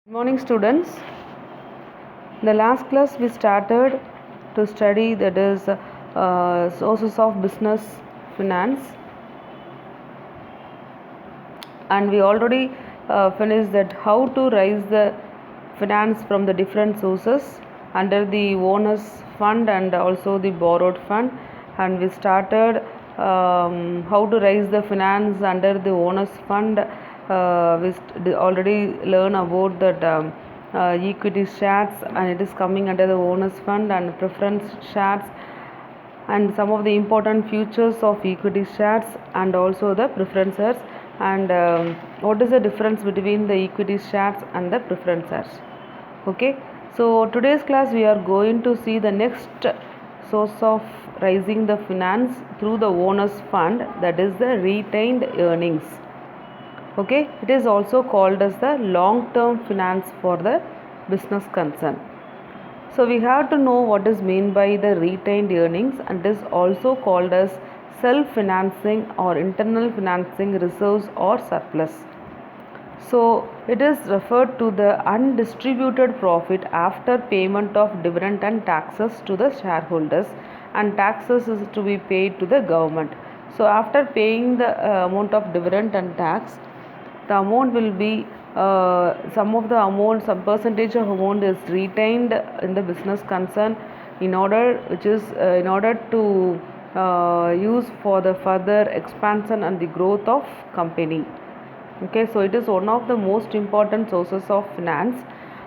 Good morning, students. In the last class we started to study that is sources of business finance, and we already finished that how to raise the finance from the different sources under the owner's fund and also the borrowed fund, and we started how to raise the finance under the owner's fund. We already learn about that equity shares, and it is coming under the owner's fund, and preference shares, and some of the important features of equity shares and also the preference shares, and what is the difference between the equity shares and the preference shares. Okay, so today's class we are going to see the next source of raising the finance through the owner's fund, that is the retained earnings. Okay, it is also called as the long term finance for the business concern. So we have to know what is meant by the retained earnings, and it is also called as self-financing or internal financing reserves or surplus. So it is referred to the undistributed profit after payment of dividend and taxes to the shareholders, and taxes is to be paid to the government. So after paying the amount of dividend and tax, the amount will be some of the amount, some percentage of amount is retained in the business concern in order to use for the further expansion and the growth of company. Okay, so it is one of the most important sources of finance,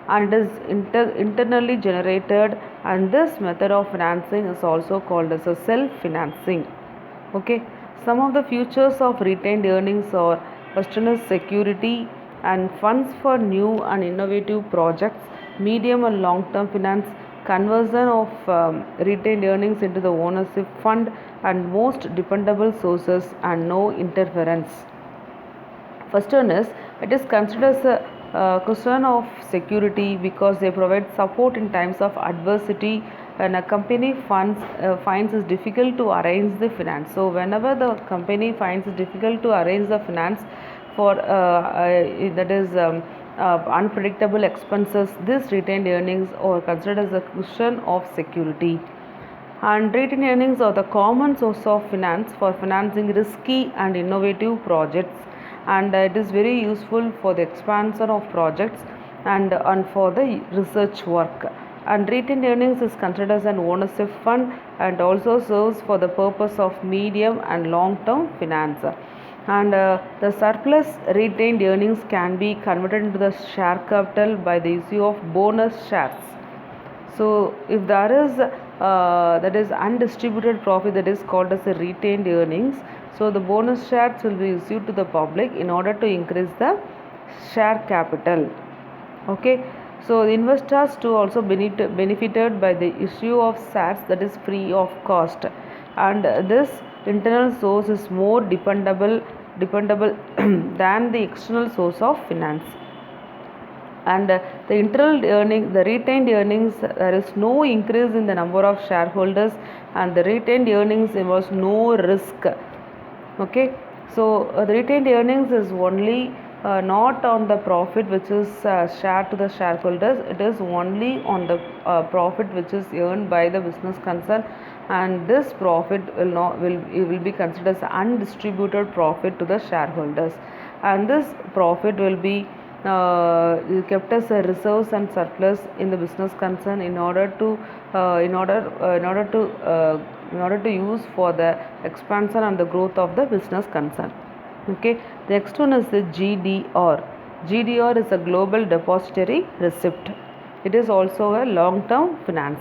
and it is internally generated, and this method of financing is also called as a self-financing. Okay, some of the features of retained earnings are: first one is security and funds for new and innovative projects, medium and long term finance, conversion of retained earnings into the ownership fund, and most dependable sources and no interference. First one is, it is considered as a question of security because they provide support in times of adversity when a company finds it difficult to arrange the finance. So whenever the company finds it difficult to arrange the finance for that is unpredictable expenses, this retained earnings are considered as a cushion of security. And retained earnings are the common source of finance for financing risky and innovative projects, and it is very useful for the expansion of projects and for the research work. And retained earnings is considered as an ownership fund and also serves for the purpose of medium and long term finance. And the surplus retained earnings can be converted into the share capital by the issue of bonus shares. So if there is that is undistributed profit, that is called as a retained earnings, so the bonus shares will be issued to the public in order to increase the share capital. Okay, so the investors too also benefited by the issue of shares, that is free of cost, and this internal source is more dependable than the external source of finance. And the internal earning, the retained earnings, there is no increase in the number of shareholders, and the retained earnings involves no risk. Okay, so the retained earnings is only not on the profit which is shared to the shareholders, it is only on the profit which is earned by the business concern, and this profit will be considered as undistributed profit to the shareholders, and this profit will be kept as a reserves and surplus in the business concern in order to use for the expansion and the growth of the business concern. Okay, the next one is the GDR. GDR is a global depository receipt. It is also a long term finance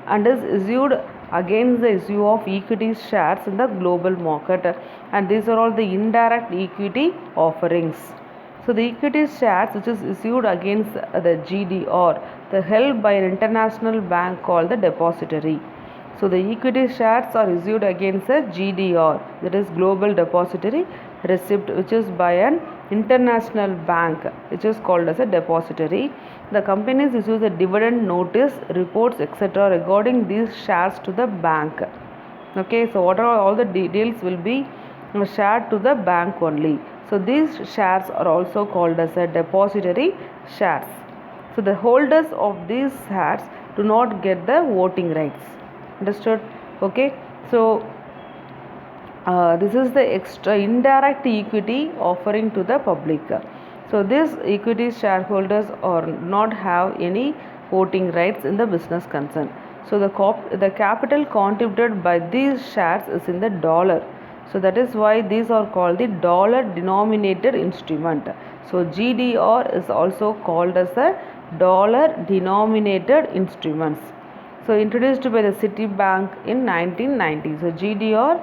and is issued against the issue of equity shares in the global market, and these are all the indirect equity offerings. So the equity shares which is issued against the GDR, they're held by an international bank called the depository. So the equity shares are issued against a GDR, that is Global Depository Receipt, which is by an international bank, which is called as a depository. The companies issue the dividend notice, reports, etc. regarding these shares to the bank. Okay, so what are all the details will be shared to the bank only. So these shares are also called as a depository shares. So the holders of these shares do not get the voting rights. Understood? Okay. So this is the extra indirect equity offering to the public. So these equity shareholders are not have any voting rights in the business concern. So the capital contributed by these shares is in the dollar. So that is why these are called the dollar denominated instrument. So GDR is also called as the dollar denominated instruments. So introduced by the Citibank in 1990. So GDR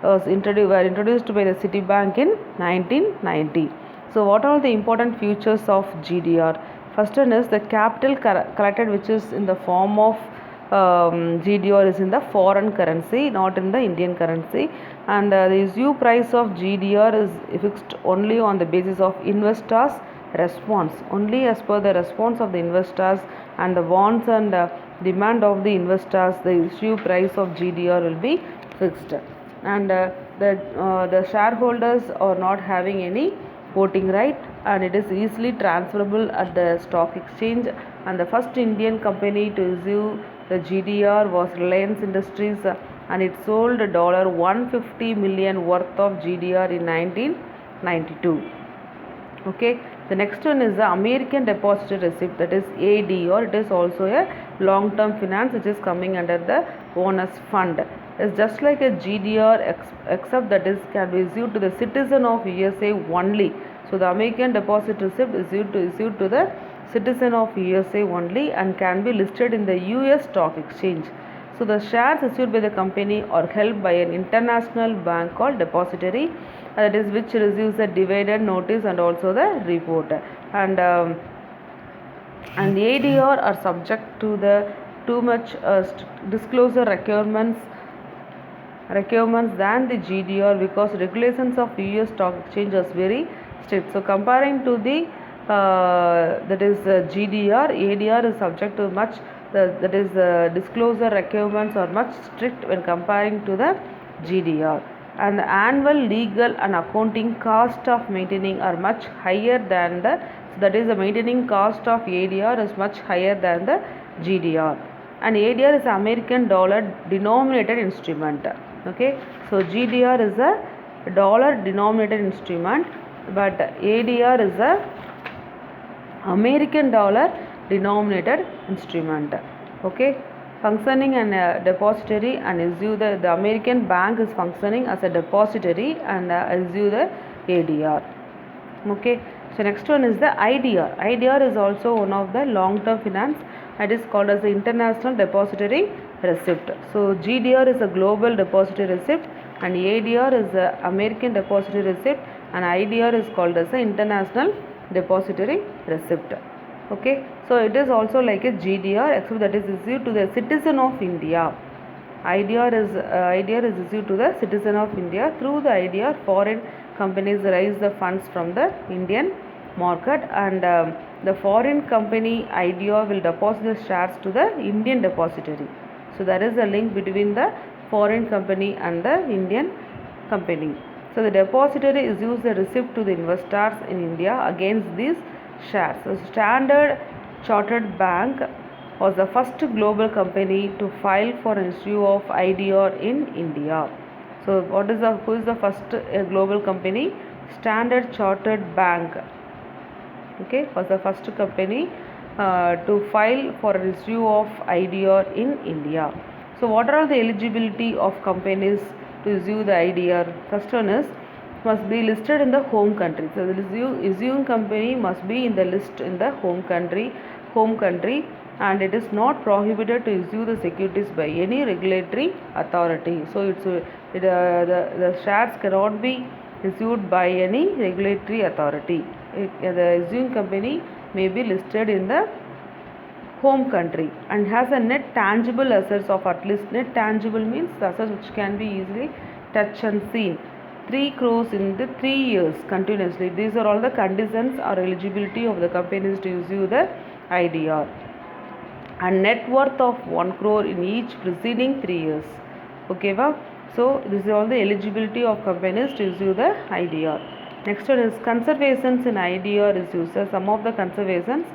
were introduced by the Citibank in 1990. So what are the important features of GDR? First one is the capital collected, which is in the form of GDR, is in the foreign currency, not in the Indian currency, and the issue price of GDR is fixed only on the basis of investors' response, only as per the response of the investors and the wants and demand of the investors. The issue price of GDR will be fixed, and the shareholders are not having any voting right, and it is easily transferable at the stock exchange. And the first Indian company to issue the GDR was Reliance Industries, and it sold $150 million worth of GDR in 1992. Okay, the next one is the American Depository Receipt, that is ADR. It is also a long term finance which is coming under the bonus fund. It's just like a GDR except that is can be issued to the citizen of USA only. So the American Deposit Receipt is issued to the citizen of USA only and can be listed in the US stock exchange. So the shares issued by the company are held by an international bank called depository, that is which receives a dividend notice and also the report, and the ADR are subject to the too much disclosure requirements than the GDR, because regulations of US stock exchange is very strict. So comparing to the that is GDR, ADR is subject to much that is disclosure requirements are much strict when comparing to the GDR, and the annual legal and accounting cost of maintaining are much higher than the, so that is the maintaining cost of ADR is much higher than the GDR, and ADR is American dollar denominated instrument. Okay, so GDR is a dollar denominated instrument, but ADR is a American dollar denominated instrument. Okay, functioning and depository and issue the American bank is functioning as a depository and issue the ADR. Okay, so next one is the IDR. IDR is also one of the long term finance. It is called as the International Depository Receipt. So GDR is a global depository receipt, and ADR is the American depository receipt, and IDR is called as the International Depository Receipt. Okay, so it is also like a GDR except that is issued to the citizen of India. IDR is issued to the citizen of India. Through the IDR, foreign companies raise the funds from the Indian market, and the foreign company IDR will deposit the shares to the Indian depository. So there is a link between the foreign company and the Indian company. So the depository issues the receipt to the investors in India against these shares. So Standard Chartered Bank was the first global company to file for an issue of IDR in India. So who is the first global company? Standard Chartered Bank. Okay, was the first company to file for an issue of IDR in India. So what are the eligibility of companies to issue the IDR? First one is must be listed in the home country. So the issuing company must be in the list in the home country, and it is not prohibited to issue the securities by any regulatory authority. So the shares cannot be issued by any regulatory authority. The issuing company may be listed in the home country and has a net tangible assets of at least, net tangible means the assets which can be easily touched and seen, 3 crores in the 3 years continuously. These are all the conditions or eligibility of the companies to issue the IDR, and net worth of 1 crore in each preceding 3 years. Okay, wow. So this is all the eligibility of companies to issue the IDR. Next one is conservations in IDR issues. So some of the conservations,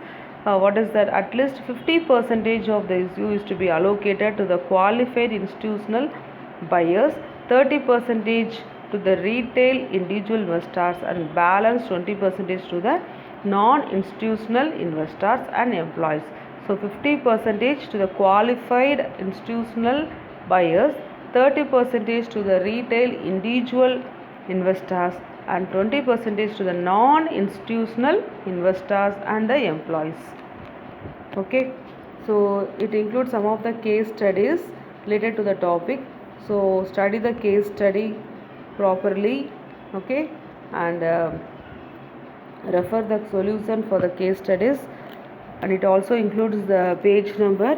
what is that? At least 50% of the issue is to be allocated to the qualified institutional buyers, 30% to the retail individual investors, and balance 20% to the non-institutional investors and employees. So 50% to the qualified institutional buyers, 30% to the retail individual investors, and 20% to the non-institutional investors and the employees. Okay, so it includes some of the case studies related to the topic. So study the case study properly, okay, and refer the solution for the case studies, and it also includes the page number.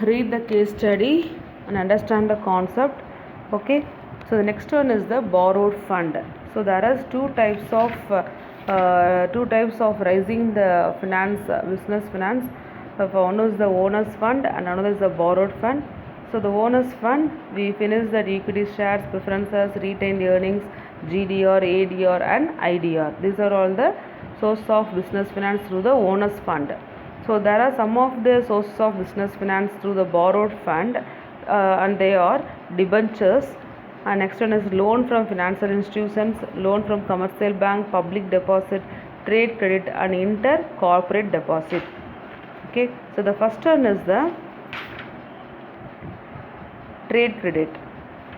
Read the case study and understand the concept. Okay, so the next one is the borrowed fund. So there are two types of raising the finance, business finance. One is the owner's fund and another is the borrowed fund. So the owner's fund, we finish the equity shares, preferences, retained earnings, GDR, ADR and IDR. These are all the source of business finance through the owner's fund. So there are some of the sources of business finance through the borrowed fund, and they are debentures, and next one is loan from financial institutions, loan from commercial bank, public deposit, trade credit and inter-corporate deposit. Okay, so the first one is the trade credit.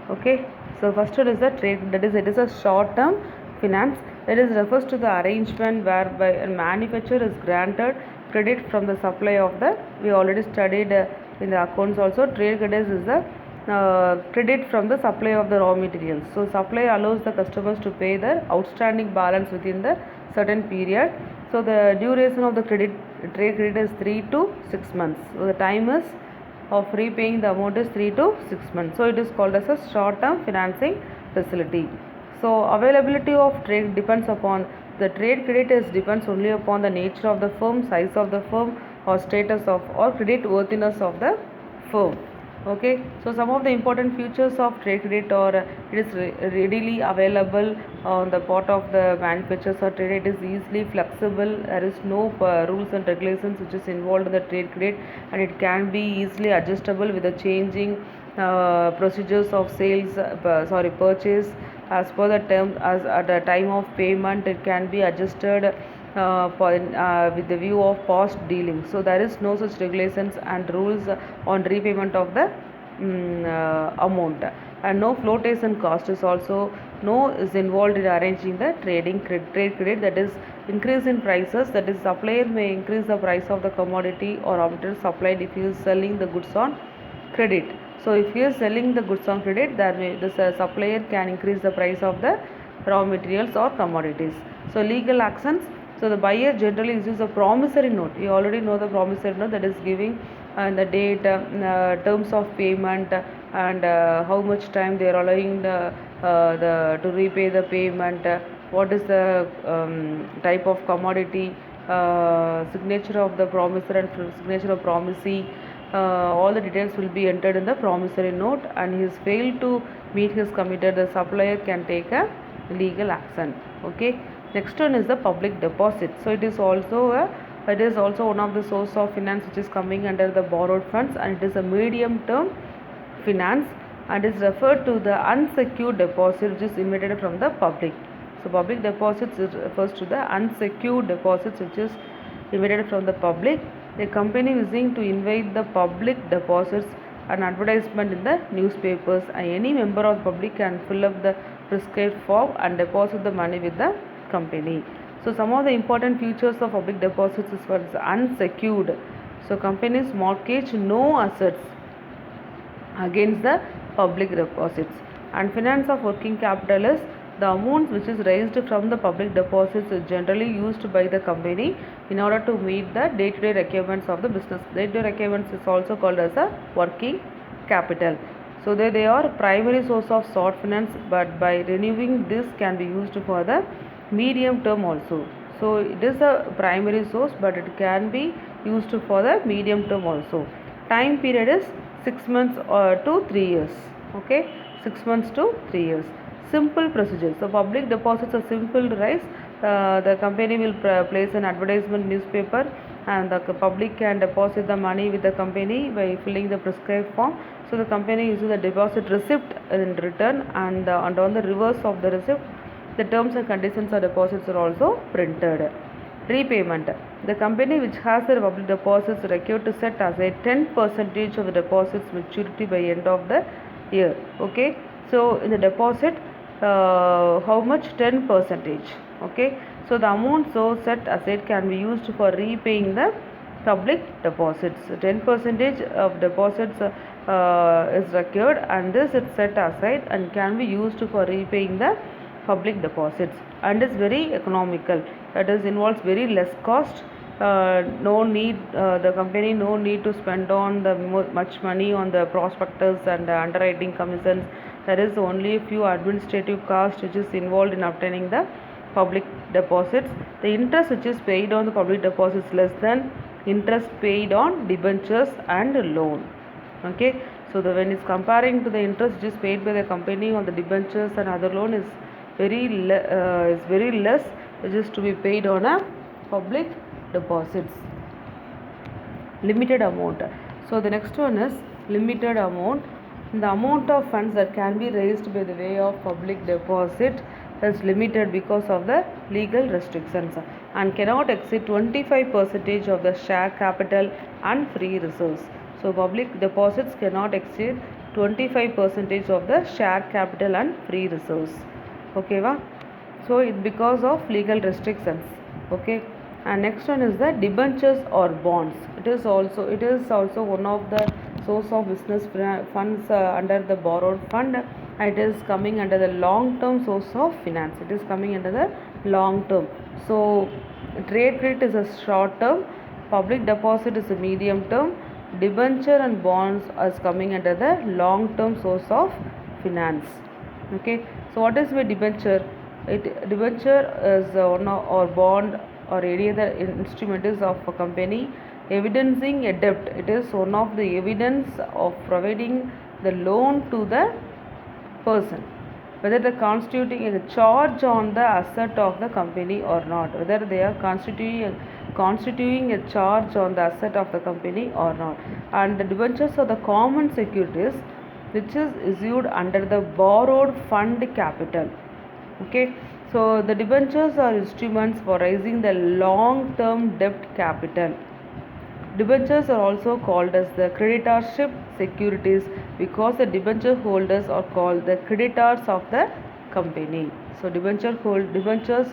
Okay, so first one is the trade, that is, it is a short term finance, that is refers to the arrangement whereby a manufacturer is granted credit from the supply of the, we already studied in the accounts also, trade credit is the credit from the supply of the raw materials. So supply allows the customers to pay the outstanding balance within the certain period. So the duration of the trade credit is 3 to 6 months. So the time is of repaying the amount is 3 to 6 months. So it is called as a short term financing facility. So availability of trade depends upon the trade credit is depends only upon the nature of the firm, size of the firm or status of or credit worthiness of the firm. Okay, so some of the important features of trade credit are it is readily available on the part of the manufacturers or trade. It is easily flexible. There is no rules and regulations which is involved in the trade credit, and it can be easily adjustable with the changing procedures of sales purchase as per the term as at the time of payment. It can be adjusted with the view of past dealings. So there is no such regulations and rules on repayment of the amount, and no flotation cost is also is involved in arranging the trade credit, that is increase in prices, that is supplier may increase the price of the commodity or raw material supplied if he is selling the goods on credit. So if he is selling the goods on credit, the supplier can increase the price of the raw materials or commodities. So legal actions. So the buyer generally uses a promissory note. You already know the promissory note, that is giving the date, terms of payment, and how much time they are allowing to repay the payment. What is the type of commodity, signature of the promisor and signature of promisee. All the details will be entered in the promissory note, and he has failed to meet his committed, the supplier can take a legal action. Okay, next one is the public deposit. So it is also one of the source of finance which is coming under the borrowed funds, and it is a medium term finance and is referred to the unsecured deposit which is emitted from the public. So public deposits refers to the unsecured deposits which is emitted from the public. A company wishing to invite the public deposits an advertisement in the newspapers, and any member of the public can fill up the prescribed form and deposit the money with the company. So some of the important features of public deposits is what is unsecured. So companies mortgage no assets against the public deposits. And finance of working capital is the amount which is raised from the public deposits is generally used by the company in order to meet the day-to-day requirements of the business. Day-to-day requirements is also called as a working capital. So they are primary source of short finance, but by renewing this can be used for the medium term also. So it is a primary source, but it can be used for the medium term also. Time period is 6 months to 3 years. Okay, 6 months to 3 years. Simple procedure. So public deposits are simple to raise. the company will place an advertisement newspaper, and the public can deposit the money with the company by filling the prescribed form. So the company uses the deposit receipt in return, and on the reverse of the receipt, the terms and conditions of deposits are also printed. Repayment. The company which has the public deposits required to set aside 10% of the deposits maturity by end of the year. Okay, so in the deposit, how much? 10%. Okay, so the amount so set aside can be used for repaying the public deposits. 10% of deposits is required, and this is set aside and can be used for repaying the public deposits, and is very economical. That is involves very less cost. No need, the company no need to spend on the much money on the prospectus and the underwriting commissions. There is only a few administrative costs which is involved in obtaining the public deposits. The interest which is paid on the public deposits less than interest paid on debentures and loan. Okay, so when it's comparing to the interest which is paid by the company on the debentures and other loan is very less, which is to be paid on a public deposits. Limited amount. So the next one is limited amount. The amount of funds that can be raised by the way of public deposit is limited because of the legal restrictions and cannot exceed 25% of the share capital and free reserves. So public deposits cannot exceed 25% of the share capital and free reserves. Okay, va? So it because of legal restrictions. Okay, and next one is the debentures or bonds. It is also one of the source of business funds under the borrowed fund. It is coming under the long term source of finance. It is coming under the long term. So trade credit is a short term, public deposit is a medium term, debenture and bonds is coming under the long term source of finance. Okay, so what is the debenture? Debenture is one or bond or any other instrument is of a company evidencing a debt. It is one of the evidence of providing the loan to the person, whether they are constituting a charge on the asset of the company or not, whether they are constituting a charge on the asset of the company or not. And the debentures are the common securities which is issued under the borrowed fund capital. Okay, so the debentures are instruments for raising the long term debt capital. Debentures are also called as the creditorship securities because the debenture holders are called the creditors of the company. So debentures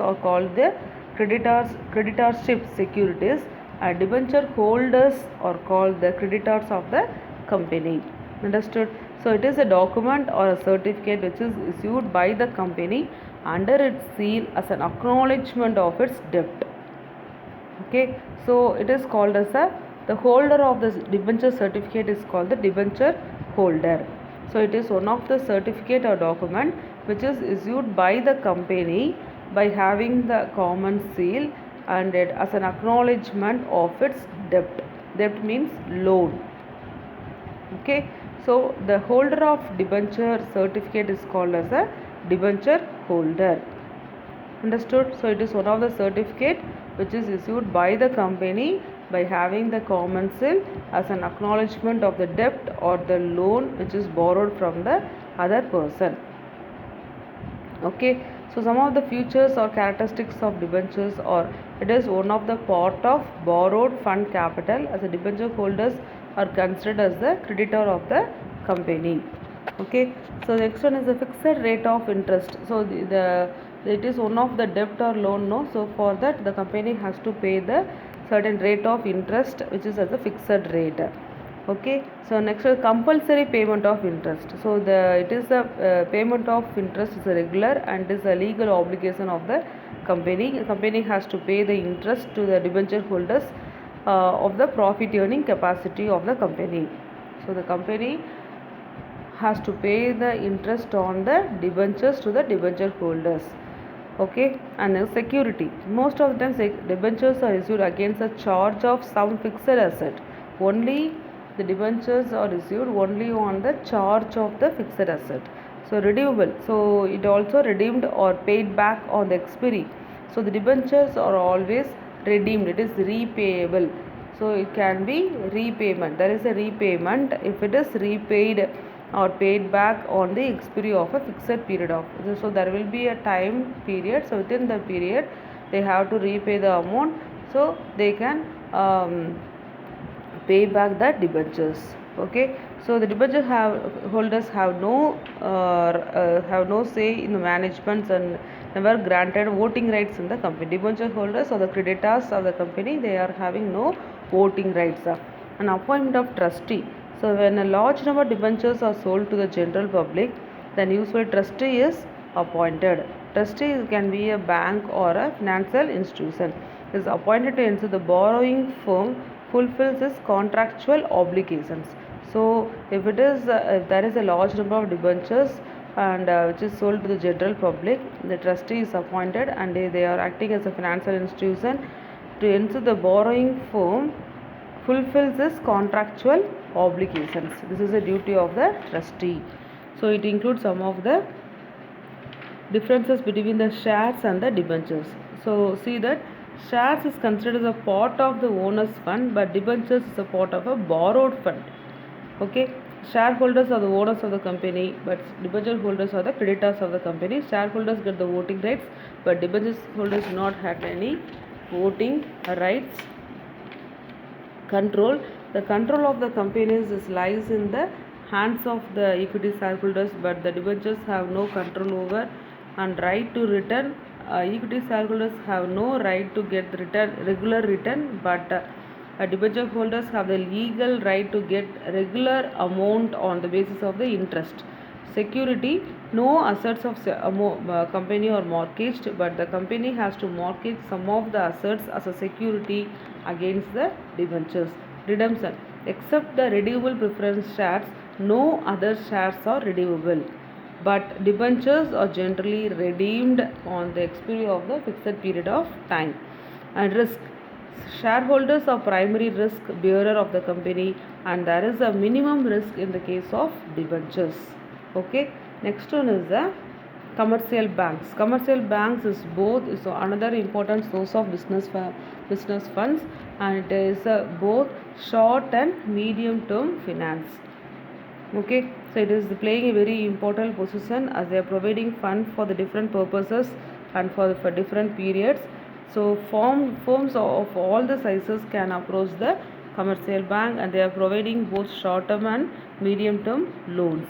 are called the creditorship securities, and debenture holders are called the creditors of the company. Understood? So it is a document or a certificate which is issued by the company under its seal as an acknowledgement of its debt. Okay, so it is called as the holder of the debenture certificate is called the debenture holder. So it is one of the certificate or document which is issued by the company by having the common seal and it as an acknowledgement of its debt. Debt means loan. Okay, so the holder of debenture certificate is called as a debenture holder. Understood? So it is one of the certificate which is issued by the company by having the common seal as an acknowledgement of the debt or the loan which is borrowed from the other person. Okay, so some of the features or characteristics of debentures, or it is one of the part of borrowed fund capital, as the debenture holders are considered as the creditor of the company. Okay, so the next one is the fixed rate of interest. So it is one of the debt or loan, no? So for that the company has to pay the certain rate of interest which is as a fixed rate. Okay, so next is compulsory payment of interest. So it is the payment of interest is a regular and is a legal obligation of the company. The company has to pay the interest to the debenture holders of the profit earning capacity of the company. So the company has to pay the interest on the debentures to the debenture holders. Okay, and security. Most of the times debentures are issued against a charge of some fixed asset. Only the debentures are issued only on the charge of the fixed asset. So redeemable. So it also redeemed or paid back on the expiry. So the debentures are always redeemed, it is repayable. So it can be repayment, there is a repayment if it is repaid or paid back on the expiry of a fixed period of. So there will be a time period, so within the period they have to repay the amount, so they can pay back the debentures. Okay, so the debenture holders have no say in the management and never granted voting rights in the company. Debenture holders or the creditors of the company, they are having no voting rights. An appointment of trustee. So when a large number of debentures are sold to the general public, then usually trustee is appointed. Trustee can be a bank or a financial institution. Is appointed to ensure the borrowing firm fulfills its contractual obligations. So if there is a large number of debentures and which is sold to the general public, the trustee is appointed and they are acting as a financial institution to ensure the borrowing firm fulfills its contractual obligations. This is the duty of the trustee. So it includes some of the differences between the shares and the debentures. So see that shares is considered as a part of the owner's fund, but debentures is a part of a borrowed fund. Okay, shareholders are the owners of the company, but debenture holders are the creditors of the company. Shareholders get the voting rights, but debenture holders do not have any voting rights. Control. The control of the companies lies in the hands of the equity shareholders, but the debentures have no control over and right to return. Equity shareholders have no right to get regular return, but debenture holders have the legal right to get regular amount on the basis of the interest. Security. No assets of company are mortgaged, but the company has to mortgage some of the assets as a security against the debentures. Redemption. Except the redeemable preference shares, no other shares are redeemable, but debentures are generally redeemed on the expiry of the fixed period of time. And risk. Shareholders are primary risk bearer of the company, and there is a minimum risk in the case of debentures. Okay, next one is the commercial banks. Commercial banks is another important source of business funds, and it is both short and medium term finance. Okay, so it is playing a very important position as they are providing fund for the different purposes and for different periods. So firms of all the sizes can approach the commercial bank, and they are providing both short term and medium term loans.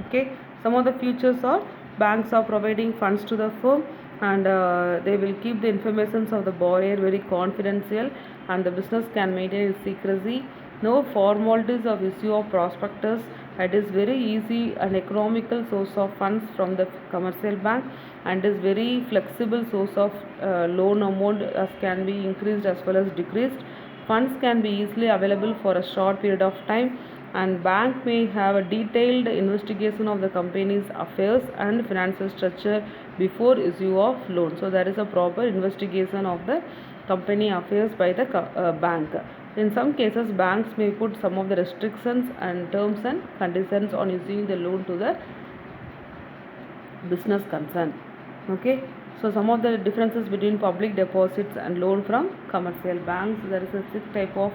Okay, some of the features are banks are providing funds to the firm, and they will keep the information of the borrower very confidential, and the business can maintain its secrecy. No formalities of issue of prospectus. It is very easy and economical source of funds from the commercial bank, and is very flexible source of loan amount as can be increased as well as decreased. Funds can be easily available for a short period of time, and bank may have a detailed investigation of the company's affairs and financial structure before issue of loan. So there is a proper investigation of the company affairs by the bank. In some cases, banks may put some of the restrictions and terms and conditions on issuing the loan to the business concern. Okay, so some of the differences between public deposits and loan from commercial banks. There is a 6 type of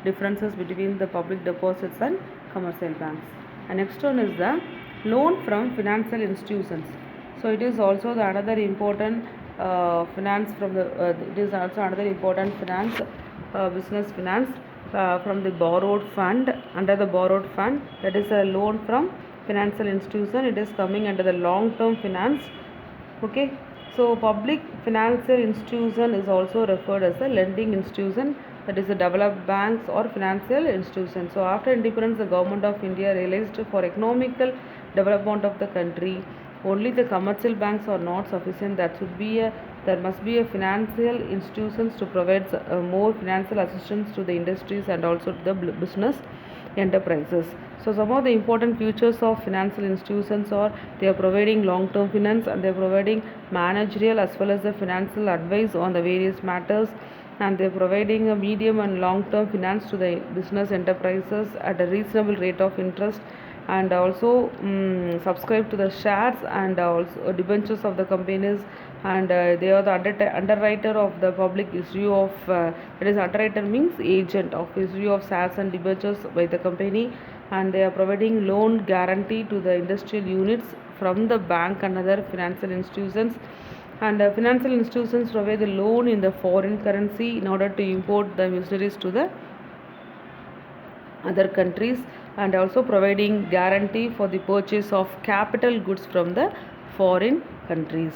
differences between the public deposits and commercial banks. And next one is the loan from financial institutions. So it is also the another important finance from the it is also another important finance business finance from the borrowed fund. Under the borrowed fund, that is a loan from financial institution. It is coming under the long term finance. Okay, so public financial institution is also referred as a lending institution, that is the developed banks or financial institution. So after independence, the government of India realized for economical development of the country, only the commercial banks are not sufficient. There must be a financial institutions to provide more financial assistance to the industries and also to the business enterprises. So some of the important features of financial institutions are they are providing long-term finance, and they are providing managerial as well as the financial advice on the various matters, and they are providing a medium and long-term finance to the business enterprises at a reasonable rate of interest, and also subscribe to the shares and also debentures of the companies and they are the underwriter of the public issue of that is, underwriter means agent of issue of shares and debentures by the company, and they are providing loan guarantee to the industrial units from the bank and other financial institutions, and financial institutions provide the loan in the foreign currency in order to import the machineries to the other countries, and also providing guarantee for the purchase of capital goods from the foreign countries.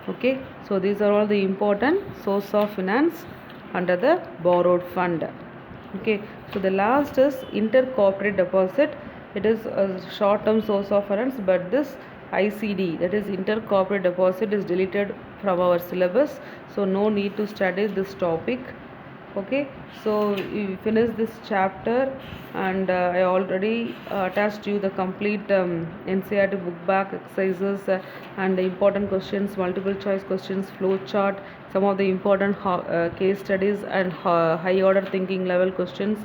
Okay, so these are all the important source of finance under the borrowed fund. Okay, so the last is intercorporate deposit. It is a short term source of finance, but this ICD, that is intercorporate deposit, is deleted from our syllabus, so no need to study this topic. Okay, so we finish this chapter, and I already attached you the complete NCERT book back exercises and the important questions, multiple choice questions, flow chart, some of the important case studies and high order thinking level questions.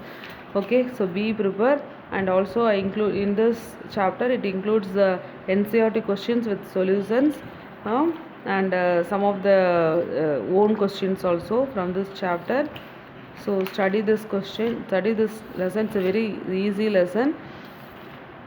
Okay, so be prepared. And also I include in this chapter, it includes the NCERT questions with solutions, and some of the own questions also from this chapter. So study this lesson. It's a very easy lesson.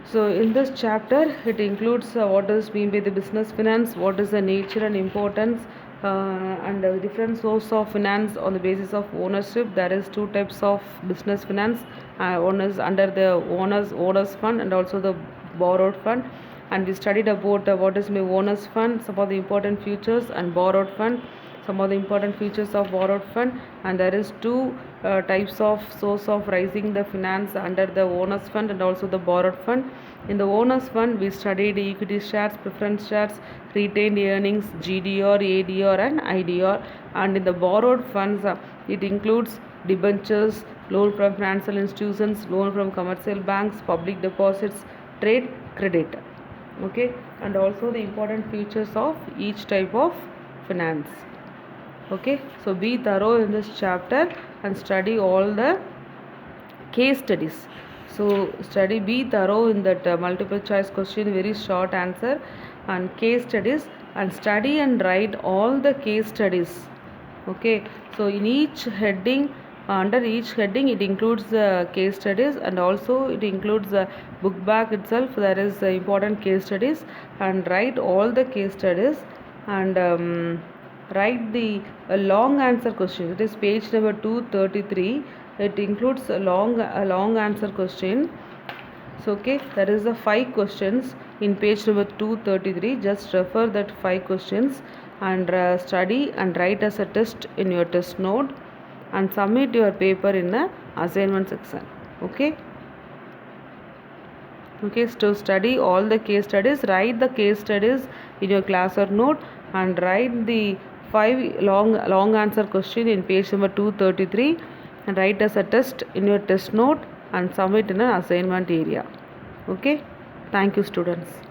So in this chapter, it includes what is mean by the business finance, what is the nature and importance, and the different source of finance on the basis of ownership. There is two types of business finance. One is under the owners fund, and also the borrowed fund. And we studied about what is my owners fund, some of the important features, and borrowed fund, some of the important features of borrowed fund. And there is two types of source of raising the finance under the owners fund and also the borrowed fund. In the owners fund, we studied equity shares, preference shares, retained earnings, GDR, ADR and IDR. And in the borrowed funds, it includes debentures, loan from financial institutions, loan from commercial banks, public deposits, trade credit. Okay, and also the important features of each type of finance. Okay, so be thorough in this chapter and study all the case studies. So be thorough in that multiple choice question, very short answer, and case studies, and study and write all the case studies. Okay, so in each heading, under each heading, it includes the case studies, and also it includes the book back itself. There is important case studies, and write all the case studies, and write the long answer question. It is page number 233. It includes a long answer question. So okay, there is the 5 questions in page number 233. Just refer that 5 questions and study and write as a test in your test note, and submit your paper in the assignment section. Okay, so study all the case studies, write the case studies in your class or note, and write the 5 long answer question in page number 233, and write as a test in your test note and submit in an assignment area. Okay, thank you students.